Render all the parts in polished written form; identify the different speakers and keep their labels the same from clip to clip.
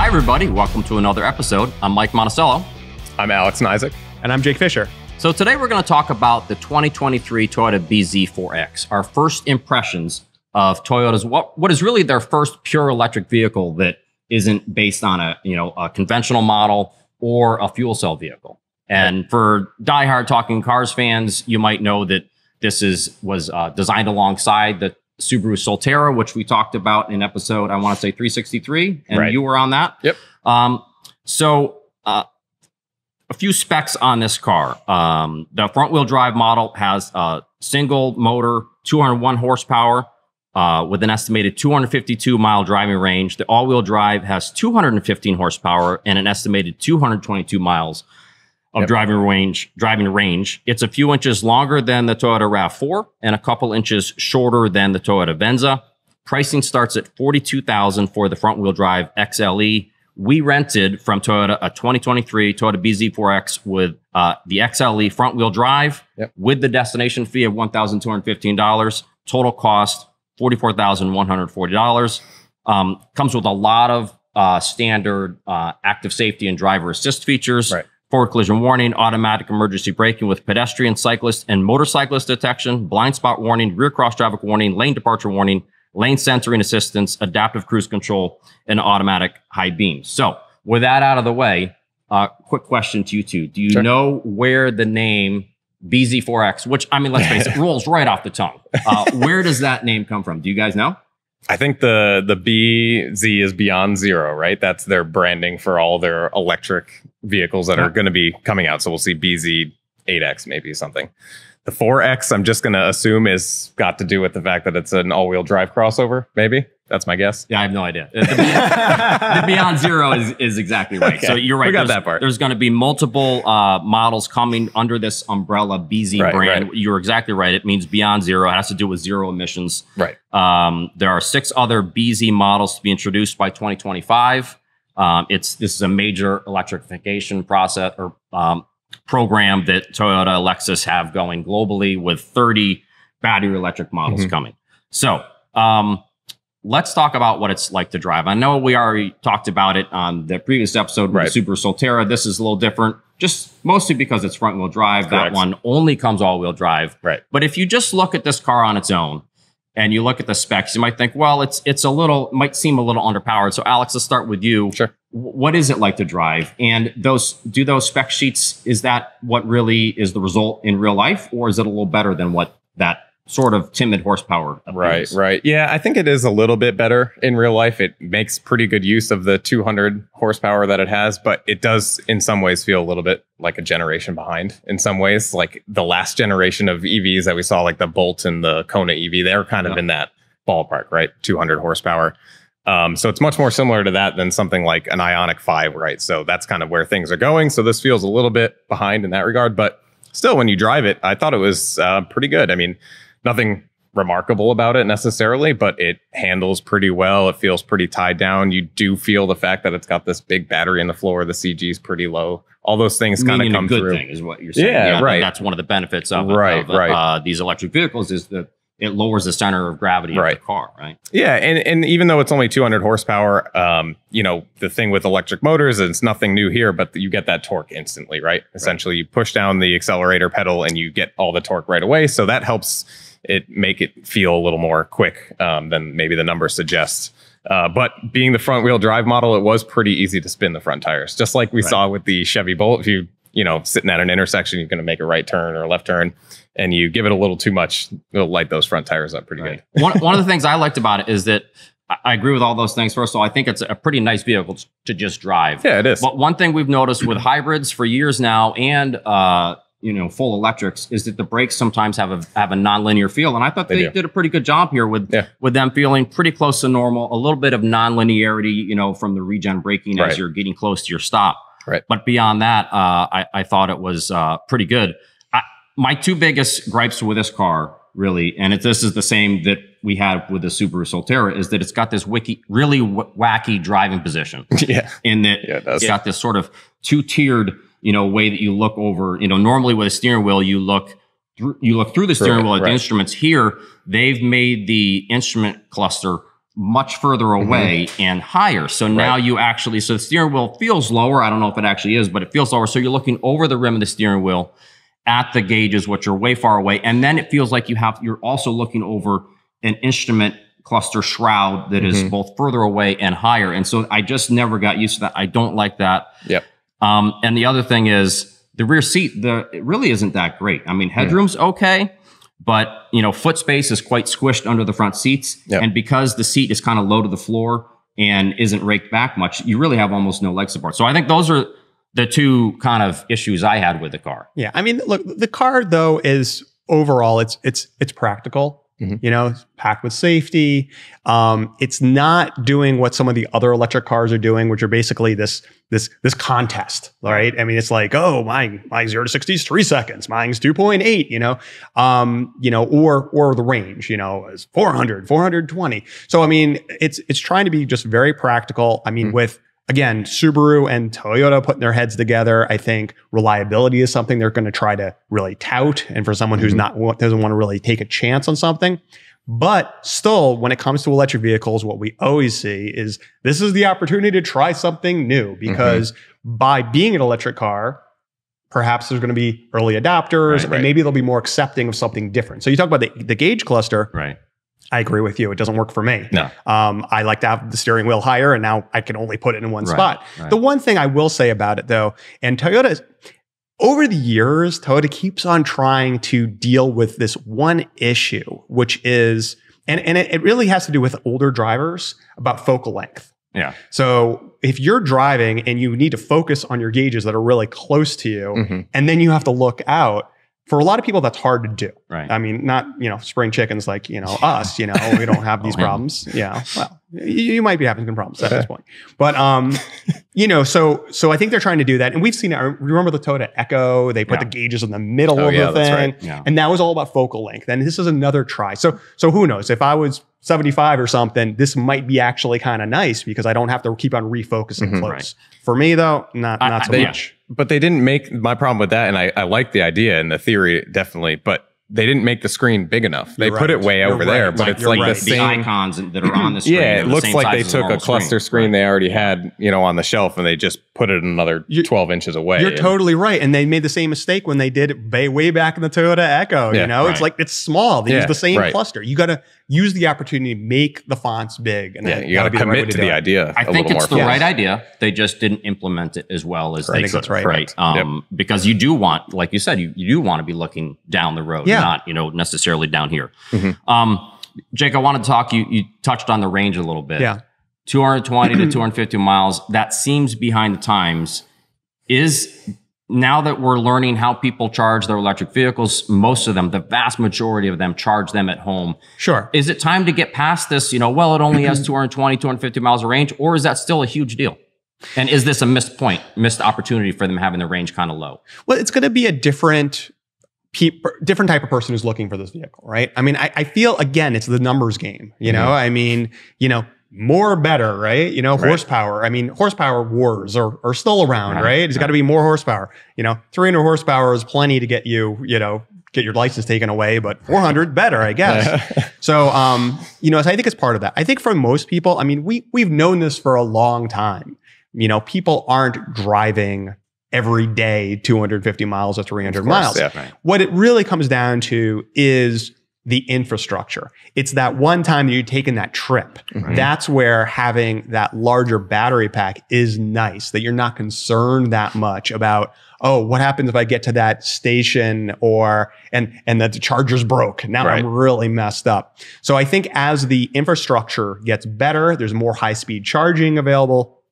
Speaker 1: everybody. Welcome to another episode. I'm Mike Monticello.
Speaker 2: I'm Alex and Isaac.
Speaker 3: And I'm Jake Fisher.
Speaker 1: So today we're going to talk about the 2023 Toyota bZ4X, our first impressions of Toyota's what is really their first pure electric vehicle that isn't based on a conventional model or a fuel cell vehicle. And for diehard Talking Cars fans, you might know that this was designed alongside the Subaru Solterra, which we talked about in episode, I want to say 363, and you were on that.
Speaker 2: Yep.
Speaker 1: A few specs on this car. The front-wheel drive model has a single motor, 201 horsepower, with an estimated 252-mile driving range. The all-wheel drive has 215 horsepower and an estimated 222 miles of driving range. It's a few inches longer than the Toyota RAV4 and a couple inches shorter than the Toyota Venza. Pricing starts at $42,000 for the front-wheel drive XLE. We rented from Toyota a 2023 Toyota bZ4X with the XLE front-wheel drive with the destination fee of $1,215. Total cost $44,140. Comes with a lot of standard active safety and driver assist features. Forward collision warning, automatic emergency braking with pedestrian, cyclist, and motorcyclist detection, blind spot warning, rear cross traffic warning, lane departure warning, lane centering assistance, adaptive cruise control, and automatic high beams. So with that out of the way, quick question to you two. Do you know where the name bZ4X, which, I mean, let's face it, rolls right off the tongue. Where does that name come from? Do you guys know?
Speaker 2: I think the BZ is Beyond Zero, right? That's their branding for all their electric vehicles that are going to be coming out. So we'll see bZ8X, maybe something. The 4X, I'm just going to assume, is got to do with the fact that it's an all-wheel drive crossover, maybe? That's my guess.
Speaker 1: Yeah, I have no idea. The Beyond Zero is exactly right. Okay. So you're right.
Speaker 2: We got that part.
Speaker 1: There's going to be multiple models coming under this umbrella bZ brand. You're exactly right. It means Beyond Zero. It has to do with zero emissions.
Speaker 2: Right.
Speaker 1: There are 6 other bZ models to be introduced by 2025. This is a major electrification process or program that Toyota, Lexus have going globally with 30 battery electric models coming. So let's talk about what it's like to drive. I know we already talked about it on the previous episode with the Subaru Solterra. This is a little different, just mostly because it's front wheel drive. That one only comes all wheel drive. But if you just look at this car on its own and you look at the specs, you might think, well, it might seem a little underpowered. So Alex, let's start with you.
Speaker 2: Sure.
Speaker 1: What is it like to drive? And those spec sheets, is that what really is the result in real life? Or is it a little better than what that sort of timid horsepower appears?
Speaker 2: Right. Yeah, I think it is a little bit better in real life. It makes pretty good use of the 200 horsepower that it has, but it does in some ways feel a little bit like a generation behind in some ways. Like the last generation of EVs that we saw, like the Bolt and the Kona EV, they're kind of in that ballpark, right? 200 horsepower. So it's much more similar to that than something like an Ioniq 5, right? So that's kind of where things are going. So this feels a little bit behind in that regard, but still, when you drive it, I thought it was pretty good. I mean, nothing remarkable about it necessarily, but it handles pretty well. It feels pretty tied down. You do feel the fact that it's got this big battery in the floor. The CG is pretty low. All those things kind of come through.
Speaker 1: Good thing is what you're saying. Yeah, right. That's one of the benefits of these electric vehicles is that it lowers the center of gravity of the car, right?
Speaker 2: Yeah, and even though it's only 200 horsepower, the thing with electric motors, it's nothing new here, but you get that torque instantly, right? Essentially, you push down the accelerator pedal and you get all the torque right away. So that helps make it feel a little more quick than maybe the numbers suggest. But being the front wheel drive model, it was pretty easy to spin the front tires, just like we saw with the Chevy Bolt. If you sitting at an intersection, you're going to make a right turn or a left turn, and you give it a little too much, it'll light those front tires up pretty good.
Speaker 1: One of the things I liked about it is that I agree with all those things. First of all, I think it's a pretty nice vehicle to just drive.
Speaker 2: Yeah, it is.
Speaker 1: But one thing we've noticed with hybrids for years now and full electrics is that the brakes sometimes have a nonlinear feel, and I thought they did a pretty good job here with them feeling pretty close to normal. A little bit of nonlinearity, from the regen braking as you're getting close to your stop. But beyond that, I thought it was pretty good. My two biggest gripes with this car, really, and this is the same that we had with the Subaru Solterra, is that it's got this really wacky driving position. In that it's got this sort of two-tiered, way that you look over. Normally with a steering wheel, you look through the steering wheel at the instruments. Here, they've made the instrument cluster much further away and higher. So now you actually, so the steering wheel feels lower. I don't know if it actually is, but it feels lower. So you're looking over the rim of the steering wheel at the gauges, which are way far away. And then it feels like you're also looking over an instrument cluster shroud that is both further away and higher. And so I just never got used to that. I don't like that.
Speaker 2: Yep.
Speaker 1: And the other thing is the rear seat, it really isn't that great. I mean, headroom's okay, but foot space is quite squished under the front seats.
Speaker 2: Yep.
Speaker 1: And because the seat is kind of low to the floor and isn't raked back much, you really have almost no leg support. So I think those are the two kind of issues I had with the car.
Speaker 3: Yeah. I mean, look, the car though is overall, it's practical. Packed with safety. It's not doing what some of the other electric cars are doing, which are basically this contest, right? I mean, it's like, oh, my 0 to 60 is 3 seconds, mine's 2.8, or the range, is 400, 420. So, I mean, it's trying to be just very practical. I mean, with again, Subaru and Toyota putting their heads together, I think reliability is something they're going to try to really tout. And for someone who's doesn't want to really take a chance on something. But still, when it comes to electric vehicles, what we always see is this is the opportunity to try something new, because by being an electric car, perhaps there's going to be early adopters and maybe they'll be more accepting of something different. So you talk about the gauge cluster.
Speaker 1: Right.
Speaker 3: I agree with you. It doesn't work for me.
Speaker 2: No.
Speaker 3: I like to have the steering wheel higher, and now I can only put it in one spot.
Speaker 1: Right.
Speaker 3: The one thing I will say about it, though, and Toyota, over the years, Toyota keeps on trying to deal with this one issue, which is, and it really has to do with older drivers, about focal length.
Speaker 1: Yeah.
Speaker 3: So if you're driving and you need to focus on your gauges that are really close to you, and then you have to look out, for a lot of people, that's hard to do.
Speaker 1: Right.
Speaker 3: I mean, not, spring chickens like, us, we don't have these problems. Yeah. Well, you might be having some problems at this point. But, so I think they're trying to do that. And we've seen it. Remember the Toyota Echo? They put the gauges in the middle of the thing.
Speaker 2: That's right.
Speaker 1: Yeah.
Speaker 3: And that was all about focal length. And this is another try. So who knows? If I was 75 or something, this might be actually kind of nice because I don't have to keep on refocusing close. Right. For me, though, not so much.
Speaker 2: But they didn't make my problem with that, and I like the idea and the theory definitely, but they didn't make the screen big enough. They put it way over there, but it's like the same
Speaker 1: icons that are on the screen.
Speaker 2: Yeah, it looks like they took a cluster screen they already had, on the shelf, and they just put it another 12 inches away.
Speaker 3: You're totally right. And they made the same mistake when they did it way back in the Toyota Echo. It's like, it's small. They use the same cluster. You got to use the opportunity to make the fonts big. And
Speaker 2: you got to commit to the idea.
Speaker 1: I think it's the right idea. They just didn't implement it as well as they could.
Speaker 3: That's right.
Speaker 1: Because you do want, like you said, you do want to be looking down the road, not necessarily down here. Jake, I wanted to talk. You touched on the range a little bit.
Speaker 3: Yeah.
Speaker 1: 220 to 250 miles. That seems behind the times. Now that we're learning how people charge their electric vehicles, most of them, the vast majority of them, charge them at home.
Speaker 3: Sure.
Speaker 1: Is it time to get past this? It only has 220, 250 miles of range, or is that still a huge deal? And is this a missed opportunity for them having the range kind of low?
Speaker 3: Well, it's going to be a different type of person who's looking for this vehicle, right? I mean, I feel, again, it's the numbers game, I mean, more better, right? Horsepower. I mean, horsepower wars are still around, right? It's got to be more horsepower. 300 horsepower is plenty to get you, get your license taken away, but 400 better, I guess. So, so I think it's part of that. I think for most people, I mean, we've known this for a long time. People aren't driving every day 250 miles or 300 miles.
Speaker 2: Yeah, right.
Speaker 3: What it really comes down to is the infrastructure. It's that one time that you've taken that trip. That's where having that larger battery pack is nice, that you're not concerned that much about, oh, what happens if I get to that station and that the charger's broke? Now I'm really messed up. So I think as the infrastructure gets better, there's more high-speed charging available,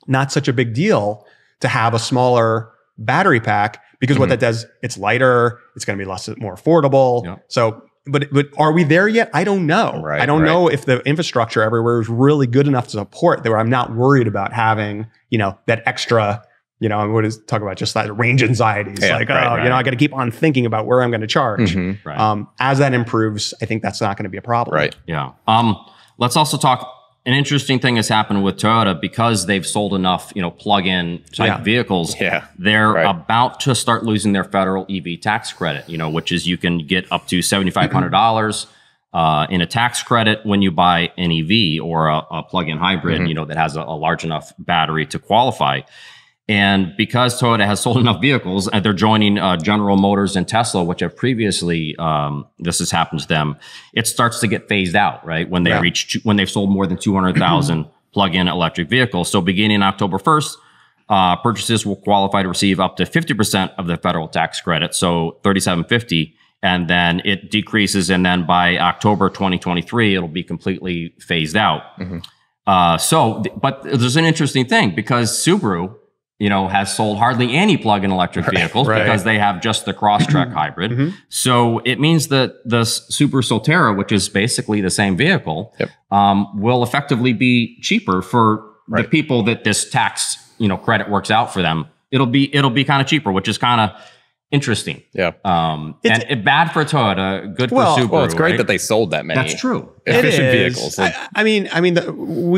Speaker 3: not such a big deal to have a smaller battery pack, because what that does, it's lighter, it's going to be more affordable. Yeah. So, but are we there yet? I don't know. I don't know if the infrastructure everywhere is really good enough to support that, where I'm not worried about having, that extra, what is talk about just that range anxieties. I got to keep on thinking about where I'm going to charge. As that improves, I think that's not going to be a problem.
Speaker 2: Right.
Speaker 1: Yeah. Let's also talk. An interesting thing has happened with Toyota, because they've sold enough, plug-in type vehicles. They're about to start losing their federal EV tax credit, which is you can get up to $7,500 in a tax credit when you buy an EV or a plug-in hybrid, you know, that has a large enough battery to qualify. And because Toyota has sold enough vehicles, and they're joining General Motors and Tesla, which have previously this has happened to them, it starts to get phased out, right? When they reach when they've sold more than 200,000 plug-in electric vehicles. So beginning October 1st, purchases will qualify to receive up to 50% of the federal tax credit, so $3,750. And then it decreases, and then by October 2023, it'll be completely phased out. But there's an interesting thing, because Subaru, you know, has sold hardly any plug-in electric vehicles because they have just the Crosstrek hybrid. So it means that the Subaru Solterra, which is basically the same vehicle, will effectively be cheaper for the people that this tax, you know, credit works out for them. It'll be kind of cheaper, which is kind of interesting. And bad for Toyota, good for Subaru.
Speaker 2: Well, it's great that they sold that many.
Speaker 1: That's true.
Speaker 2: Efficient vehicles. Like,
Speaker 3: I mean,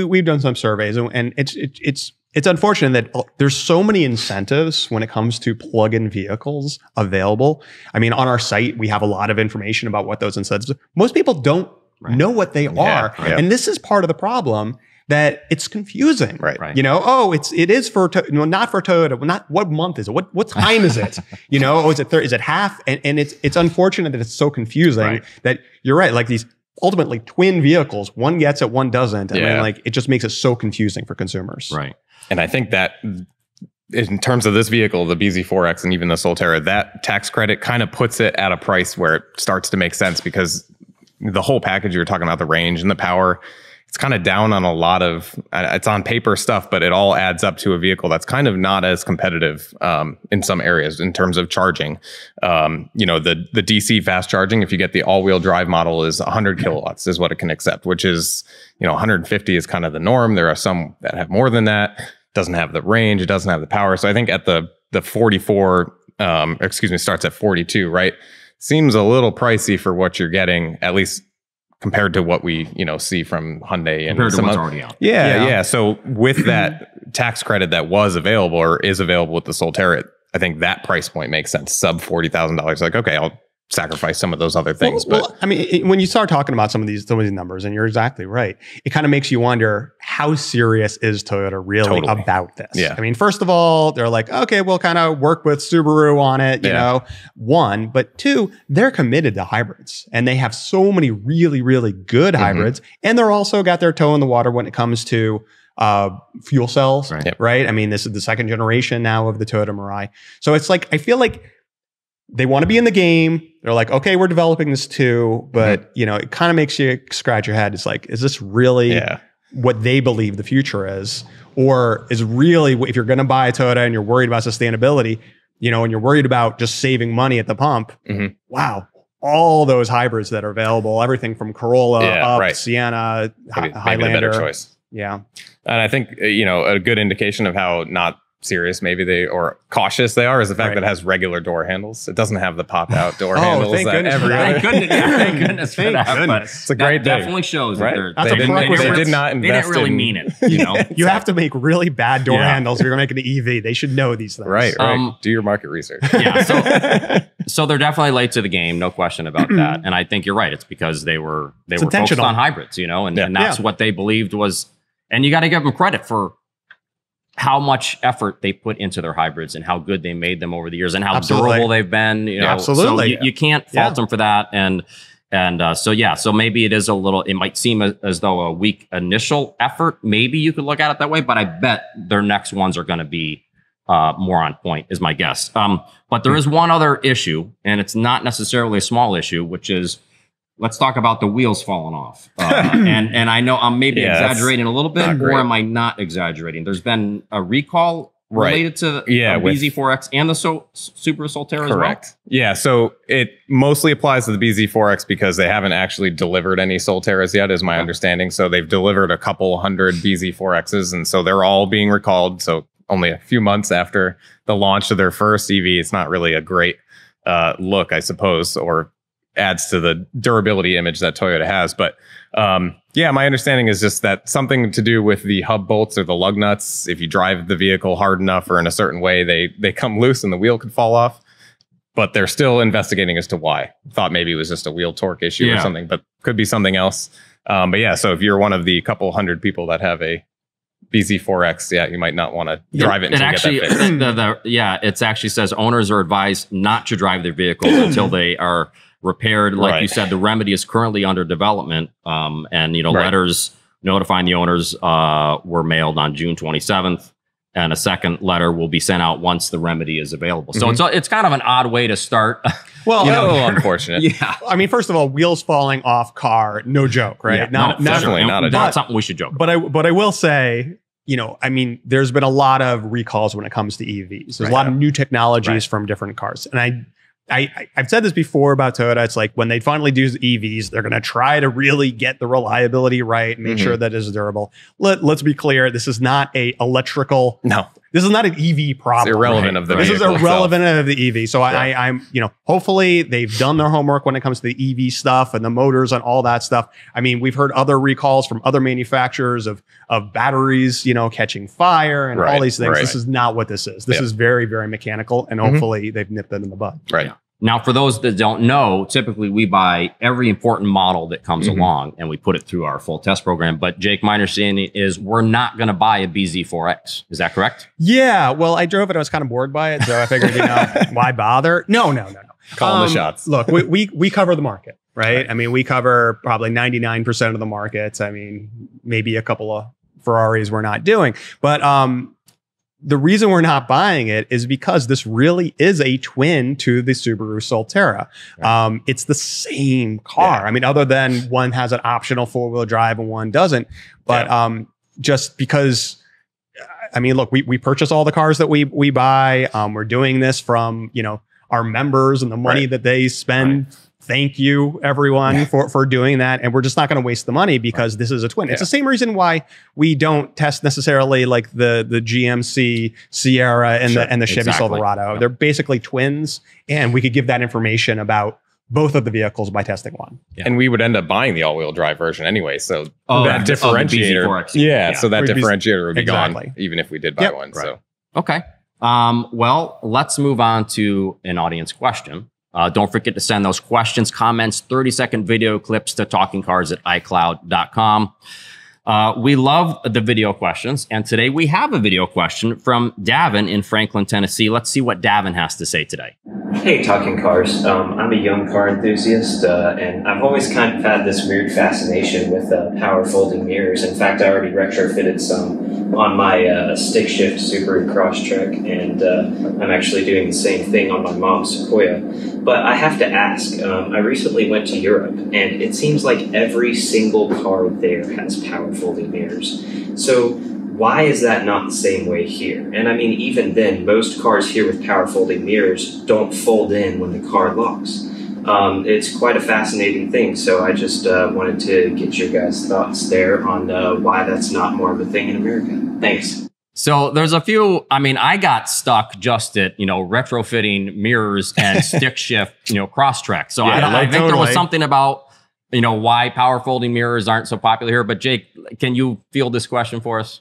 Speaker 3: we've done some surveys, and it's unfortunate that there's so many incentives when it comes to plug-in vehicles available. I mean, on our site, we have a lot of information about what those incentives are. Most people don't know what they are. And this is part of the problem, that it's confusing. You know, oh, it is for, not for Toyota. Not what month is it? What time is it? You know, oh, is it half? And it's unfortunate that it's so confusing that you're right. Like these ultimately twin vehicles, one gets it, one doesn't. I mean, like it just makes it so confusing for consumers.
Speaker 2: And I think that in terms of this vehicle, the bZ4X and even the Solterra, that tax credit kind of puts it at a price where it starts to make sense, because the whole package, you're talking about the range and the power, it's kind of down on a lot of, it's on paper stuff, but it all adds up to a vehicle that's kind of not as competitive in some areas in terms of charging. You know, the DC fast charging, if you get the all-wheel drive model, is 100 kilowatts is what it can accept, which is, you know, 150 is kind of the norm. There are some that have more than that. Doesn't have the range, it doesn't have the power. So I think at the 44, starts at 42, right? Seems a little pricey for what you're getting, at least compared to what we, you know, see from Hyundai and
Speaker 1: compared to what's already out.
Speaker 2: So with that tax credit that was available or is available with the Solterra, I think that price point makes sense. Sub $40,000. Like, okay, I'll sacrifice some of those other things.
Speaker 3: Well, I mean, when you start talking about some of these numbers, and you're exactly right, it kind of makes you wonder, how serious is Toyota really about this? I mean, first of all, they're like, okay, we'll kind of work with Subaru on it, you know, one, but two, they're committed to hybrids, and they have so many really, really good hybrids. And they're also got their toe in the water when it comes to fuel cells, right? I mean, this is the second generation now of the Toyota Mirai. So it's like, I feel like they want to be in the game. They're like, okay, we're developing this too, but you know, it kind of makes you scratch your head. It's like, is this really what they believe the future is? Or is really, if you're going to buy a Toyota and you're worried about sustainability, you know, and you're worried about just saving money at the pump, wow, all those hybrids that are available, everything from Corolla Sienna, Highlander.
Speaker 2: Maybe the better choice.
Speaker 3: And
Speaker 2: I think, you know, a good indication of how not serious maybe they, or cautious they are, is the fact that it has regular door handles. It doesn't have the pop out door handles.
Speaker 3: Thank goodness for that.
Speaker 1: Thank goodness for that.
Speaker 2: It's a great thing.
Speaker 1: Definitely shows
Speaker 2: right?
Speaker 1: that
Speaker 3: That's
Speaker 2: they did not invest.
Speaker 1: They didn't really mean it. You know,
Speaker 3: you have to make really bad door handles if you're going to make an EV. They should know these things.
Speaker 2: Right. Do your market research.
Speaker 1: So they're definitely late to the game, no question about that. And I think you're right. It's because they were focused on hybrids, you know, and that's what they believed was. And you got to give them credit for how much effort they put into their hybrids and how good they made them over the years and how durable they've been. You know, so you can't fault them for that. So maybe it is a little, it might seem as though a weak initial effort. Maybe you could look at it that way, but I bet their next ones are going to be more on point, is my guess. But there is one other issue, and it's not necessarily a small issue, which is, let's talk about the wheels falling off. And I know I'm maybe exaggerating a little bit, or am I not exaggerating? There's been a recall related to bZ4X and the Super Solterra as well?
Speaker 2: Yeah, so it mostly applies to the bZ4X because they haven't actually delivered any Solterras yet, is my understanding. So they've delivered a couple hundred bZ4Xs, and so they're all being recalled. So only a few months after the launch of their first EV, it's not really a great look, I suppose, or adds to the durability image that Toyota has. But my understanding is just that something to do with the hub bolts or the lug nuts. If you drive the vehicle hard enough or in a certain way, they come loose and the wheel could fall off. but they're still investigating as to why. Thought maybe it was just a wheel torque issue or something, but could be something else. But yeah, so if you're one of the couple hundred people that have a bZ4X, yeah, you might not want to drive it until you get that fixed.
Speaker 1: It actually says owners are advised not to drive their vehicles until they are repaired. Like you said, the remedy is currently under development, and letters notifying the owners were mailed on June 27th, and a second letter will be sent out once the remedy is available. So it's kind of an odd way to start.
Speaker 2: Well, unfortunate.
Speaker 1: Yeah,
Speaker 3: I mean, first of all, wheels falling off car, no joke, right?
Speaker 1: Yeah,
Speaker 2: definitely not a joke.
Speaker 1: Something we should joke.
Speaker 3: But I will say, I mean, there's been a lot of recalls when it comes to EVs. There's a lot of new technologies from different cars, and I've said this before about Toyota. It's like when they finally do EVs, they're going to try to really get the reliability right and make sure that it's durable. Let's be clear. This is not a electrical.
Speaker 2: No,
Speaker 3: this is not an EV problem.
Speaker 2: It's irrelevant of the
Speaker 3: This is
Speaker 2: vehicle
Speaker 3: irrelevant of the EV. So I'm, hopefully they've done their homework when it comes to the EV stuff and the motors and all that stuff. I mean, we've heard other recalls from other manufacturers of batteries, catching fire and all these things. This is not what this is. This is very, very mechanical, and hopefully they've nipped it in the bud.
Speaker 2: Right.
Speaker 1: Yeah. Now, for those that don't know, typically we buy every important model that comes along and we put it through our full test program. But Jake, my understanding is we're not going to buy a bZ4X. Is that correct?
Speaker 3: Yeah. Well, I drove it. I was kind of bored by it. So I figured, why bother? No.
Speaker 2: Calling the shots.
Speaker 3: Look, we cover the market, right? I mean, we cover probably 99% of the markets. I mean, maybe a couple of Ferraris we're not doing. But the reason we're not buying it is because this really is a twin to the Subaru Solterra. It's the same car. I mean, other than one has an optional four-wheel drive and one doesn't. But just because, I mean, look, we purchase all the cars that we buy. We're doing this from, our members and the money that they spend. Thank you, everyone, for doing that. And we're just not going to waste the money because this is a twin. It's the same reason why we don't test necessarily like the GMC Sierra and the Chevy Silverado. They're basically twins, and we could give that information about both of the vehicles by testing one.
Speaker 2: And we would end up buying the all-wheel drive version anyway. So that differentiator, so that differentiator would be gone even if we did buy one. So
Speaker 1: okay. Well, let's move on to an audience question. Don't forget to send those questions, comments, 30-second video clips to talkingcars@icloud.com. We love the video questions, and today we have a video question from Davin in Franklin, Tennessee. Let's see what Davin has to say today.
Speaker 4: Hey, Talking Cars. I'm a young car enthusiast, and I've always kind of had this weird fascination with power folding mirrors. In fact, I already retrofitted some on my stick shift Subaru Crosstrek, and I'm actually doing the same thing on my mom's Sequoia. But I have to ask, I recently went to Europe, and it seems like every single car there has power folding mirrors. So why is that not the same way here? And I mean, even then, most cars here with power folding mirrors don't fold in when the car locks. It's quite a fascinating thing, so I just wanted to get your guys' thoughts there on why that's not more of a thing in America. Thanks.
Speaker 1: So there's a few, I mean, I got stuck just at, retrofitting mirrors and stick shift, Crosstrek. So I think there was something about, why power folding mirrors aren't so popular here. But Jake, can you field this question for us?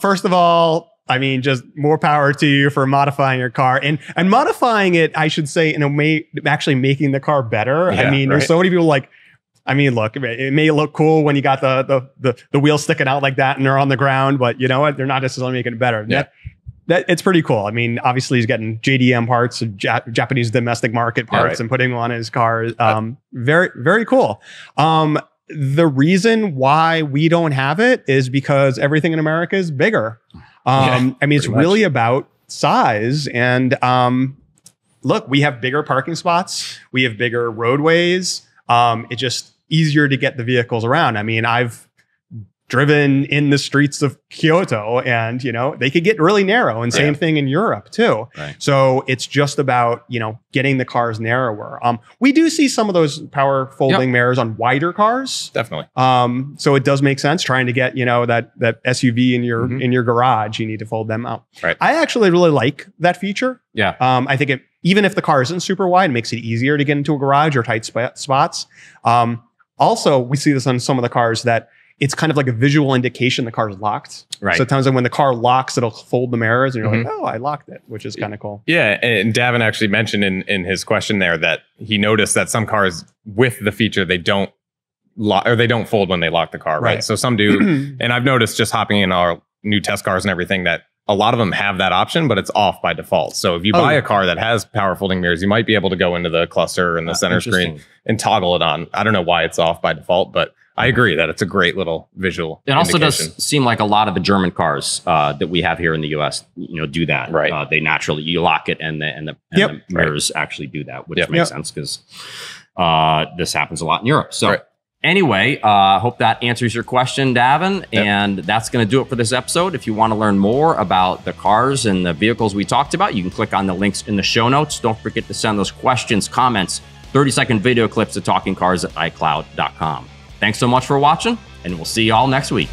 Speaker 3: First of all, I mean, just more power to you for modifying your car and modifying it, I should say, in a way, actually making the car better. I mean, there's so many people look, it may look cool when you got the wheels sticking out like that and they're on the ground, but you know what? They're not necessarily making it better.
Speaker 2: Yeah.
Speaker 3: That it's pretty cool. I mean, obviously he's getting JDM parts, Japanese domestic market parts, and putting them on his car. Very, very cool. The reason why we don't have it is because everything in America is bigger. I mean, it's really about size. And look, we have bigger parking spots. We have bigger roadways. It's just easier to get the vehicles around. I mean, I've driven in the streets of Kyoto and, they could get really narrow, and same thing in Europe too. So it's just about, getting the cars narrower. We do see some of those power folding mirrors on wider cars.
Speaker 2: Definitely.
Speaker 3: So it does make sense trying to get, that SUV in your garage, you need to fold them out. I actually really like that feature. I think even if the car isn't super wide, it makes it easier to get into a garage or tight spots. Also, we see this on some of the cars that it's kind of like a visual indication the car's locked.
Speaker 1: Right.
Speaker 3: So sometimes when the car locks, it'll fold the mirrors and you're like, oh, I locked it, which is kind of cool.
Speaker 2: Yeah. And Davin actually mentioned in his question there that he noticed that some cars with the feature, they don't lock or they don't fold when they lock the car. Right. So some do. And I've noticed just hopping in our new test cars and everything that a lot of them have that option, but it's off by default. So if you buy a car that has power folding mirrors, you might be able to go into the cluster and the center screen and toggle it on. I don't know why it's off by default, but I agree that it's a great little visual
Speaker 1: It also does seem like a lot of the German cars that we have here in the US, do that.
Speaker 2: Right.
Speaker 1: They naturally, you lock it and the mirrors actually do that, which makes sense because this happens a lot in Europe. So anyway, hope that answers your question, Davin. And that's going to do it for this episode. If you want to learn more about the cars and the vehicles we talked about, you can click on the links in the show notes. Don't forget to send those questions, comments, 30-second video clips to TalkingCars@iCloud.com. Thanks so much for watching, and we'll see you all next week.